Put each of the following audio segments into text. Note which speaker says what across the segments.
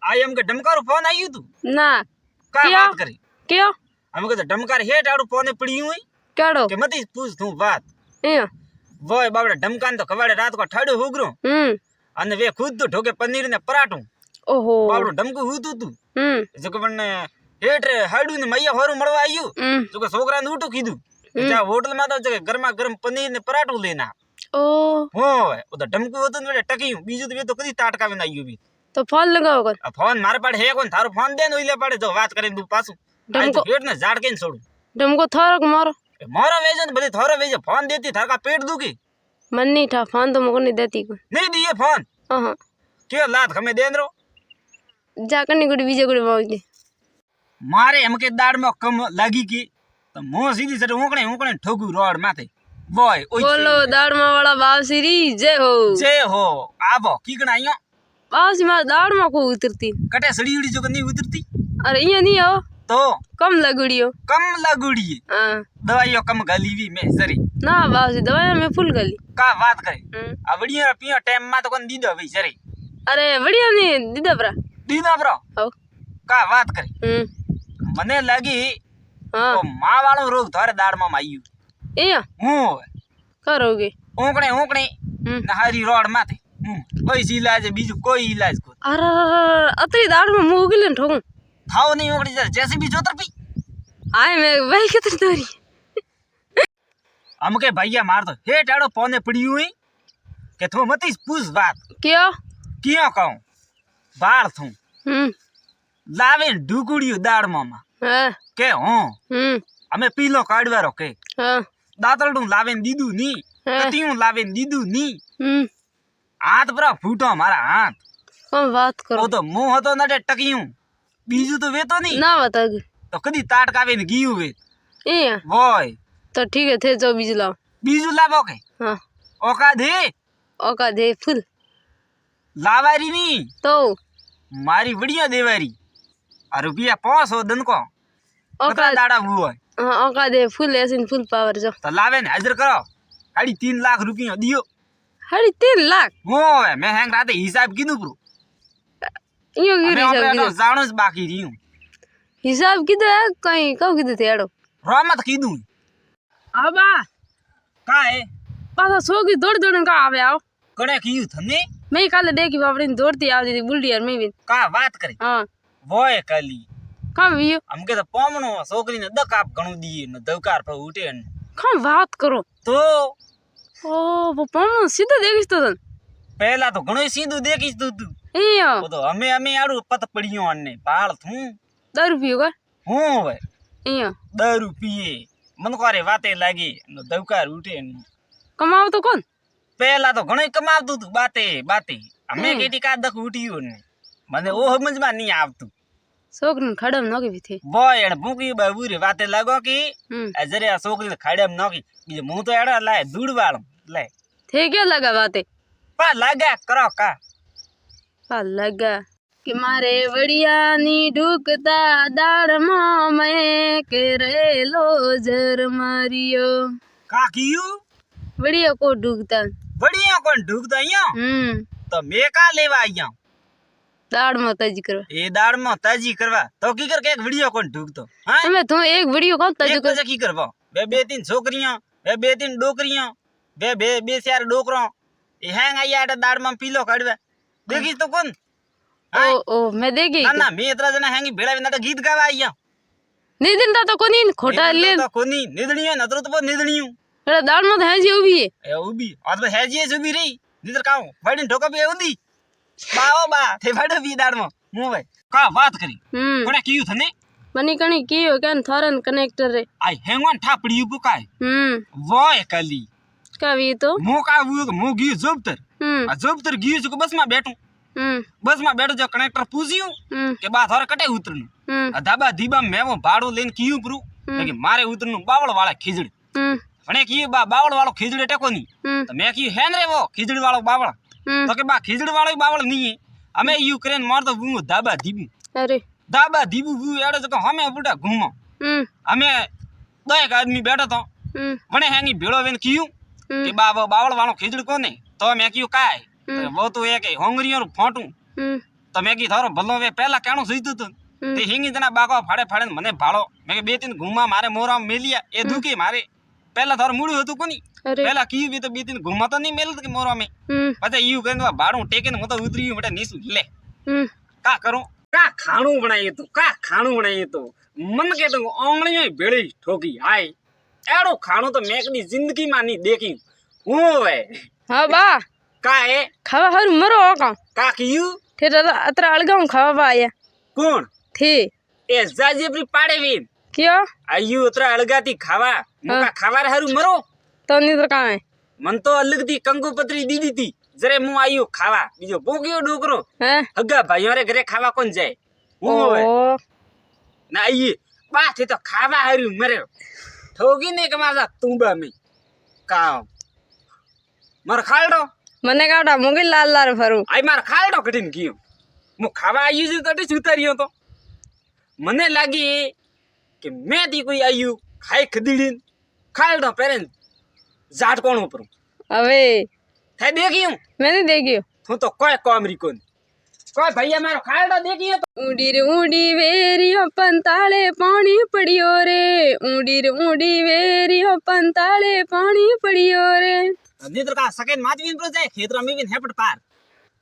Speaker 1: I am के डमकारो phone आयु तू
Speaker 2: ना
Speaker 1: का
Speaker 2: क्या?
Speaker 1: बात करी
Speaker 2: क्यों
Speaker 1: हम के डमकार हेट आड़ू फोने पड़ी हुई
Speaker 2: केड़ो
Speaker 1: के मती पूछ तू बात
Speaker 2: ए
Speaker 1: वो बाबड़ा डमकान तो कवाड़े रात को ठाड़ो होगरो अने वे खुद तो ठोके पनीर ने पराठू
Speaker 2: ओहो
Speaker 1: बाबड़ो डमकू हुतू तू जो के बने हेट रे हाडू ने मैया होरू मळवा आयु जो के छोकरा ने उठो कीधु जा होटल में तो जो गरमा गरम पनीर ने पराठू लेना
Speaker 2: ओ
Speaker 1: हो ओ तो डमकू होतो ने टकी बीजू तो वे तो कदी ताटका में आयु भी
Speaker 2: तो फोन लगाओ कर
Speaker 1: फोन मारे पाड़े है कोन थारो फोन दे ओइले पाड़े जो बात करे तू पासू आई तो पेट ने झाड़ के छोड़ू
Speaker 2: डमको थोरक मारो
Speaker 1: मारो वेजन बदे थारो वेज फोन देती थार का पेट दुखी
Speaker 2: मन नहीं था फोन तो मुको नहीं देती को
Speaker 1: नहीं दिए फोन
Speaker 2: हां
Speaker 1: क्यों लात हमें देन रो
Speaker 2: जाकर नहीं गुड़ी बीजे गुड़ी मार दे
Speaker 1: मारे हमके दाड़ में कम लगी की तो मुंह सीधी से ऊकणे ठोकू रोड माथे बॉय
Speaker 2: बोलो दाड़मा वाला बावसीरी जय हो
Speaker 1: आबो की गणाइयो
Speaker 2: बावसी मार दाड़मा को उतरती
Speaker 1: कटे सड़ी उड़ी जो नहीं उतरती
Speaker 2: अरे ये नहीं हो
Speaker 1: तो
Speaker 2: कम लगुड़ियो
Speaker 1: कम लगुड़ी
Speaker 2: हां
Speaker 1: दवाइयों कम गली भी में सरी
Speaker 2: ना बावसी दवाई में फुल गली
Speaker 1: का बात करे अब बढ़िया पियो टाइम में तो कोन दीदो भाई सरी
Speaker 2: अरे बढ़िया नहीं दीदा ब्रा
Speaker 1: दीदा ब्रो
Speaker 2: हो
Speaker 1: का बात करे मने लगी
Speaker 2: हां
Speaker 1: तो मां वालो रोग थारे दाड़ में आयु
Speaker 2: ए
Speaker 1: हूं
Speaker 2: करोगे
Speaker 1: ऊकणे नहारी रोड माथे कोई इलाज बीजू कोई इलाज को
Speaker 2: अरे अतरी दाड़ में मुंह गिलन ठोकू
Speaker 1: थाओ नहीं उकड़ी जैसे भी जोतर पी
Speaker 2: आए मैं भाई कितनी तोरी
Speaker 1: हमके भैया मार दो हे टाड़ो पौने पड़ी हुई के तू मती पूछ बात क्यों कहूं बाल थू लावे ढुकुड़ियो दाड़ मामा के हूं हमें पीलो काढ़वारो के दातलडू लावे दीदू नी कतियों लावे दीदू नी हाथ पर फूटो हमारा हाथ
Speaker 2: कौन बात करो
Speaker 1: वो तो मुंह तो नटे टकियूं बीजू तो वे तो नहीं
Speaker 2: ना बता
Speaker 1: तो कदी ताटकावे ने गीयू वे
Speaker 2: ए
Speaker 1: वोय
Speaker 2: तो ठीक है थे जो बीज लाओ
Speaker 1: बीजू लावो के
Speaker 2: हां
Speaker 1: ओका दे
Speaker 2: फुल
Speaker 1: लावारी नी
Speaker 2: तो
Speaker 1: मारी बढ़िया देवारी और रुपया 500 दिन को ओका दाड़ा हुआ
Speaker 2: हां ओका दे फुल ऐसे फुल पावर जो
Speaker 1: तो लावे ने हाजिर करो 3.5 लाख रुपया दियो
Speaker 2: 3.5 लाख
Speaker 1: वो मैं हैंग राते हिसाब कीधु ब्रो
Speaker 2: यो
Speaker 1: हिसाब जानो बाकी रही हूं
Speaker 2: हिसाब कीधु है कहीं कब कीधु थे एड़ो
Speaker 1: रहमत कीधु
Speaker 2: आबा
Speaker 1: का है
Speaker 2: पासा सोगी दौड़ दौड़ का आवे आओ
Speaker 1: कड़े कीयू थने
Speaker 2: मैं काले देखी बापड़ी दौड़ती आवती थी बुल्डी यार मैं भी
Speaker 1: का बात करे
Speaker 2: हां
Speaker 1: वो है कली
Speaker 2: कम वियो
Speaker 1: हमके तो पोमनो छोकरी ने दक आप गणु दिए न दवकार पर उठे न
Speaker 2: कम बात करो
Speaker 1: तो
Speaker 2: ओ वो पोमनो सीधा देखिस तो
Speaker 1: पहला तो गणो सीधो देखिस तू
Speaker 2: ए
Speaker 1: वो तो हमें आड़ू पत पड़ियो अन्ने बाल थू
Speaker 2: दारू पियो का
Speaker 1: हूं वे
Speaker 2: ए
Speaker 1: दारू पिए मन करे बातें लागी न दवकार उठे न
Speaker 2: कमाओ तो कौन
Speaker 1: पहला तो घणो कमाव तू बातें हमें केटी का दख उठियो ने मने ओ समझ में नहीं आवतु
Speaker 2: सोकरन खड़म नोकी भी थे
Speaker 1: बॉय एण भूकी बाबू रे बातें लगो की जरे आ सोकरी खड़म नोकी बीजे मुंह तो एड़ा लाए दूड़ वालो ले
Speaker 2: थे क्या लगा बातें
Speaker 1: पा लगा करो का
Speaker 2: पा लगा कि मारे बढ़िया नी ढुकता दाड़ में मैं के रेलो जर मारियो
Speaker 1: का कीयू
Speaker 2: बढ़िया को ढुकता
Speaker 1: बढ़िया कौन ढुकता यो तो मैं का लेवा आया
Speaker 2: दाड़ में तजी करवा
Speaker 1: ए दाड़ में तजी करवा तो की करके एक वीडियो कौन ढुकतो हां
Speaker 2: मैं तो एक वीडियो कौन तजी कर
Speaker 1: की करवा बे तीन छोकरियां बे तीन डोकरियां बे चार डोकरो ए हैंग आया दाड़ में पीलो काढ़वा देखी तो कौन
Speaker 2: ओ मैं देखी
Speaker 1: ना मैं इतना जना हैंगी भेड़ा बिना गीत गावा आया
Speaker 2: निदिन तो कोनी खोटा ले
Speaker 1: तो कोनी निदणियो नतरो तो निदणियो
Speaker 2: अरे दाड़ में है जी उभी
Speaker 1: ए उभी और है जी उभी रही निदर काऊ बड़ी ठोका पे उंदी बाओ बा थे बड़ भी दाड़ में मु भाई का बात करी कोने कीयू थने
Speaker 2: बनी कणी कीयो कन थोरन कनेक्टर रे
Speaker 1: आई हैंगन ठापड़ी पुकाय वो एकली
Speaker 2: का भी तो
Speaker 1: मु का मु गी जोबतर गी जो बस में बैठू बस में बैठो जो कनेक्टर पूछियो के बात और कटे उतरनु धाबा दीबा में वो भाड़ो लेन कीयू करू कि मारे उतरनु बावड़ वाला खिजड़ी भने की बावड़ वालो खिजड़ी टेको नी तो मैं की है रे वो खिजड़ी वालो बावड़ तो के बा खिजड़ी वालो बावड़ नहीं है हमें यूक्रेन मार तो वो धाबा दीबू
Speaker 2: अरे
Speaker 1: धाबा दीबू वो एड़े जो हमें बुढ़ा घूमो हमें दो एक आदमी बैठो तो भने हैंगी भेड़ो वेन कीयू कि बावड़ वालो खिजड़ी कोने तो मैं की काय वो तो एक होंगरियो फोटू તો મેં કી થારો ભલો વે પહેલા કેણું સીધું તું તે હિંગી જણા બાકો ફાડે ફાડે મને ભાળો મેં કે બે ત્રણ ઘુમા મારે મોરા મેલિયા એ દુખી મારે પહેલા થારો મૂળ્યું હતું કોની પહેલા કીયું બી તો બે ત્રણ ઘુમા તો નહીં મેલ કે મોરા મે પછી ઈયું કરીને ભાડું ટેકીને હું તો ઉતરી મટે નીસું લે કા કરું કા ખાણું બનાવી તું કા ખાણું બનાવી તું મન કે તું ઓંગળીઓ ભેળી ઠોકી હાય એડો ખાણું તો મેં કદી જિંદગીમાં નહીં દેખી હું હવે
Speaker 2: હા બા
Speaker 1: કા એ
Speaker 2: ખાવા હારું મરો
Speaker 1: કા કીયું
Speaker 2: ઠેર અત્ર અળગાઉં ખાવા બા આયા
Speaker 1: કોણ
Speaker 2: થે
Speaker 1: એ જાજેબરી પાડે વીન
Speaker 2: કયો
Speaker 1: આયુ ઉતરા અળગાતી ખાવા મુકા ખાવા હારું મરો
Speaker 2: તો ની તો કાંઈ
Speaker 1: મન તો અલગથી કંકુપત્રી દીધી તી જરે હું આયુ ખાવા બીજો ભોગ્યો ડોકરો
Speaker 2: હે
Speaker 1: હગા ભાઈઓ રે ઘરે ખાવા કોણ જાય હું હવે
Speaker 2: ઓ
Speaker 1: ના આયે બાથી તો ખાવા હારું મરે ઠોગી ને કમાસા તુંબા મે કાવ માર ખાલડો
Speaker 2: મને કાવડા મોગી લાલ લાલ ફરું
Speaker 1: આઈ માર ખાલડો કઠીન ગયો હું ખાવા આયુ છું તો ઉતાર્યો તો મને લાગી કે મેં તી કોઈ આયુ ખાઈ ખદીડીન ખાલડો પેરેન જાટ કોણ ઉપર
Speaker 2: હવે
Speaker 1: હે દેખ્યું
Speaker 2: મેં નહીં દેખ્યો
Speaker 1: હું તો કોઈ કોમરી કોણ કોઈ ભૈયા મારો ખાલડો દેખ્યો તો
Speaker 2: ઊંડી રે ઊંડી વેરીઓ પંતાળે પાણી પડ્યો રે ઊંડી રે ઊંડી વેરીઓ પંતાળે પાણી પડ્યો રે
Speaker 1: નીત્ર કા સકેન માજવીન પર જાય ખેતરા મીવીન હેપટ પાર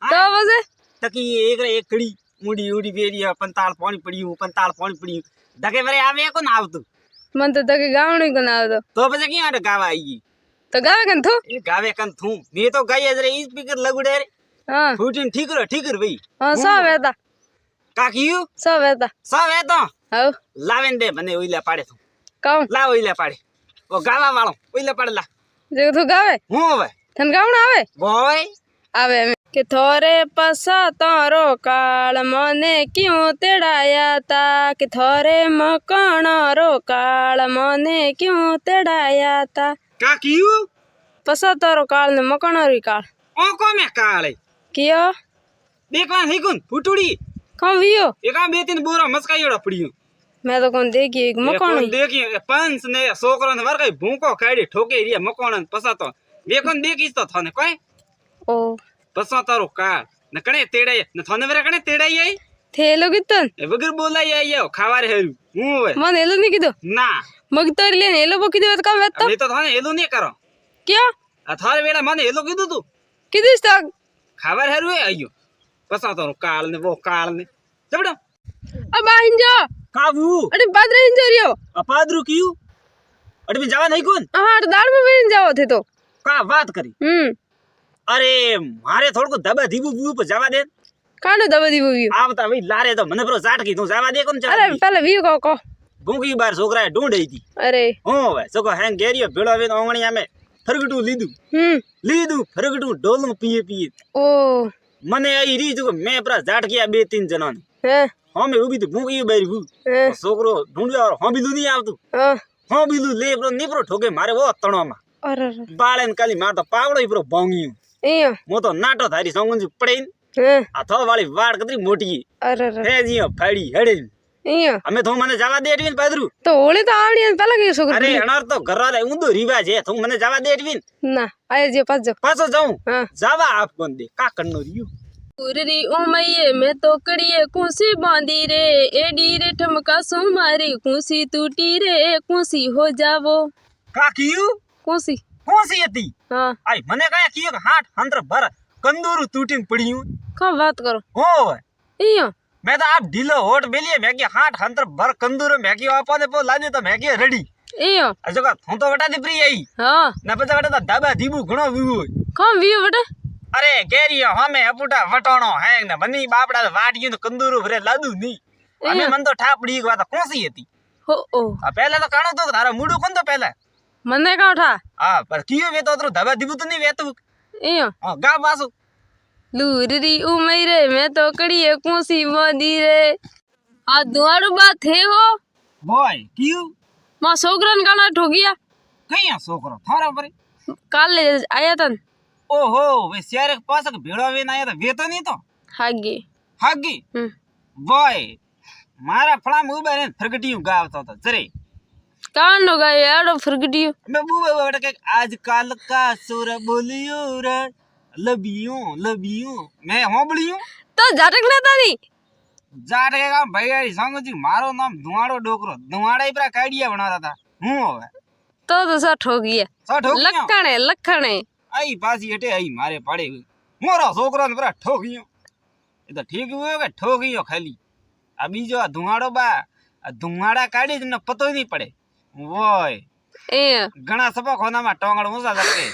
Speaker 2: તો બસે
Speaker 1: તકી એક રે એક કડી ઊંડી ઊંડી વેરી પંતાળ પાણી પડ્યું ધકે વરે આવે કોણ આવતું
Speaker 2: મન તો તકે ગાવણી કોણ આવતો
Speaker 1: તો પછી ક્યાં આડે ગાવા આવી
Speaker 2: તો ગાવે કન થો
Speaker 1: એ ગાવે કન થું મે તો ગાય જ રે ઈ સ્પીકર લગુડે રે
Speaker 2: હા
Speaker 1: ફૂટીન ઠીકર ભાઈ
Speaker 2: હા સો વેતા
Speaker 1: કાકીયું
Speaker 2: સો વેતા
Speaker 1: સવે તો
Speaker 2: હવ
Speaker 1: લાવેન દે મને ઓઈલા પાડે તું
Speaker 2: કાઉ
Speaker 1: લા ઓઈલા પાડે ઓ ગાવા વાળો ઓઈલા પાડે લા
Speaker 2: જે તું ગાવે
Speaker 1: હું હવે
Speaker 2: તન ગાવણ આવે
Speaker 1: બોય
Speaker 2: આવે કે થોરે પસા તારો કાળ મને ક્યું તેડાયા તા કે થોરે મકણરો કાળ મને ક્યું તેડાયા તા
Speaker 1: કાકીયું
Speaker 2: પસા તારો કાળ ને મકણરી કાળ
Speaker 1: ઓ કો મે કાળે
Speaker 2: કિયો
Speaker 1: દેખવાન હીકુન ફૂટુડી
Speaker 2: કમ વિયો
Speaker 1: એકા બે ત્રણ બોરા મસ્કાઈડો પડ્યું
Speaker 2: मैं तो कौन देखी एक मकान
Speaker 1: देखी पंच ने सोकरो ने वर कई भूको काडी ठोके रिया मकान पसा तो वे कोन देखीस तो थाने कोई
Speaker 2: ओ
Speaker 1: पसा तारो का न कणे तेड़े न थाने वरे कणे तेड़ाई आई
Speaker 2: थेलो कितन
Speaker 1: ए वगर बोलाई आई यो खावारे हेरु હું હવે
Speaker 2: मन एलो नहीं किदो
Speaker 1: ના
Speaker 2: मगतोर ले एलो बकी दे काम वेत
Speaker 1: મે તો થાને એલો નહીં કરો
Speaker 2: क्या
Speaker 1: આ થારે વેલા મને એલો કીધું તું
Speaker 2: किदिस तक
Speaker 1: ખાવારે હેરુ એ આયો પસા તારો કાળ ને વો કાળ ને જબડો
Speaker 2: अब आहिंजो
Speaker 1: કાવું
Speaker 2: अरे पादरे हिंजो रियो
Speaker 1: અપાદરુ કીયું અડમી જવા નહીં કોન
Speaker 2: हां दाड़ में बेन जाओ थे तो
Speaker 1: કા વાત કરી અરે મારે થોડું દબા ધીબુ બુ પર જવા દે
Speaker 2: कानो दबा दी वियो
Speaker 1: આવતા ભાઈ લારે તો મને પેલો ઝાટકી તું જવા દે કોન
Speaker 2: अरे पहले वियो को
Speaker 1: ભૂંકી બાર છોકરાએ ઢૂંઢી હતી
Speaker 2: अरे
Speaker 1: હું હવે સકો હેંગ ગેરિયો ભેળો આવીને ઓંગણી આમે ફરગટું લીધું ફરગટું ડોલું પીએ
Speaker 2: ओ
Speaker 1: મને આઈ રી જો મેં પ્રા ઝાટકિયા બે ત્રણ જણા
Speaker 2: हैं
Speaker 1: હમે ઉભી તો ભૂંકી બારી ભૂ છોકરો ઢૂંઢ્યો હો બીલું નહીં આવતું હો બીલું લે પ્રો નીપરો ઠોકે મારે વો તણોમાં
Speaker 2: अरे
Speaker 1: બાળેન કાલી માર તો પાવડો ઈપરો ભોંગ્યું
Speaker 2: एयो
Speaker 1: મો તો નાટો થારી સંગુંજ પડીન
Speaker 2: हैं
Speaker 1: આ થો વાળી વાડ કતરી મોટી
Speaker 2: अरे
Speaker 1: હે જીઓ ફાડી હેડે
Speaker 2: एयो
Speaker 1: અમે તો મને જવા દે એટવીન પાદરું
Speaker 2: तो ओले तो आवड़ी पहला के छोकर
Speaker 1: અરે અનાર તો ઘરવાળા ઊંધો રિવાજ હે તું મને જવા દે એટવીન
Speaker 2: ना आए जे पास जो
Speaker 1: પાછો જાઉં
Speaker 2: हां
Speaker 1: જવા આપ કોણ દે કાકણનો રહ્યું
Speaker 2: पूरी उमये में तो कड़िए कुसी बांधी रे एडी रे ठमका सुमारी कुसी टूटी रे कुसी हो जावो
Speaker 1: કાકીયું
Speaker 2: कुसी
Speaker 1: કોસી હતી
Speaker 2: हाँ
Speaker 1: આઈ મને કયા કીયો કે હાથ હંત્ર ભર કંદોરું તૂટીને પડ્યું
Speaker 2: कब बात करो
Speaker 1: હોવે
Speaker 2: इयो
Speaker 1: मैं तो आप ढीलो होट बेलिए मैगी हाथ हंतर भर कंदूर मैगी आपा ने पो लाजे तो मैगी रेडी
Speaker 2: इयो
Speaker 1: अजो का हूं तो वटा दी प्री आई
Speaker 2: हाँ
Speaker 1: ना पता वटा तो दाबा दीबू घणो वीवो
Speaker 2: कम वियो बेटा
Speaker 1: अरे गेरियो हमें अपुटा वटोणो हैंग ने बनी बापड़ा वाटियो तो कंदूर भरे लादू नी हमें मन तो ठापड़ी की बात कोसी हती
Speaker 2: हो ओ
Speaker 1: आ पहले तो काणो तो थारा मुडो कोन तो पहले
Speaker 2: मने का उठा
Speaker 1: हां पर कियो वे तो दाबा दीबू तो नहीं वेतू
Speaker 2: इयो
Speaker 1: हां गा बासु
Speaker 2: लूरी उमरे में तो कड़िए कुसी बांधी रे आ दुआरो बात थे हो
Speaker 1: बॉय कियो
Speaker 2: मां सोगरन गाना ठोगिया
Speaker 1: कहिया सोकरो थारा परे
Speaker 2: काल आया तन
Speaker 1: ओहो वे सियारे के पास भेड़ो वे ना आया तो वे तो नहीं तो
Speaker 2: हागे
Speaker 1: हागी बॉय मारा फड़ा मुबे ने फरगटियो गावतो तो जरे
Speaker 2: कान नो गाय यारो फरगटियो
Speaker 1: मैं मुबे बेटा के आज काल का सुर बोलियो रे लबियो मैं होबलियो
Speaker 2: તો ઝાટક ને તારી
Speaker 1: જાટ કે કામ ભાઈ સંગજી મારો નામ ધુવાડો ડોકરો ધુવાડા પર કાઢિયા બનાવતા હતા હું હવે
Speaker 2: તો સા ઠોગીએ લખણે
Speaker 1: આઈ પાછી હટે આઈ મારે પાડે મોરો છોકરો ને પરા ઠોકિયો એ તો ઠીક હોય કે ઠોકિયો ખાલી આ બીજો આ ધુવાડો બા આ ધુવાડા કાઢી જ ને પતો નહીં પડે વોય
Speaker 2: એ
Speaker 1: ઘણા સપા ખોનામાં ટોંગળ ઊંચા લટકે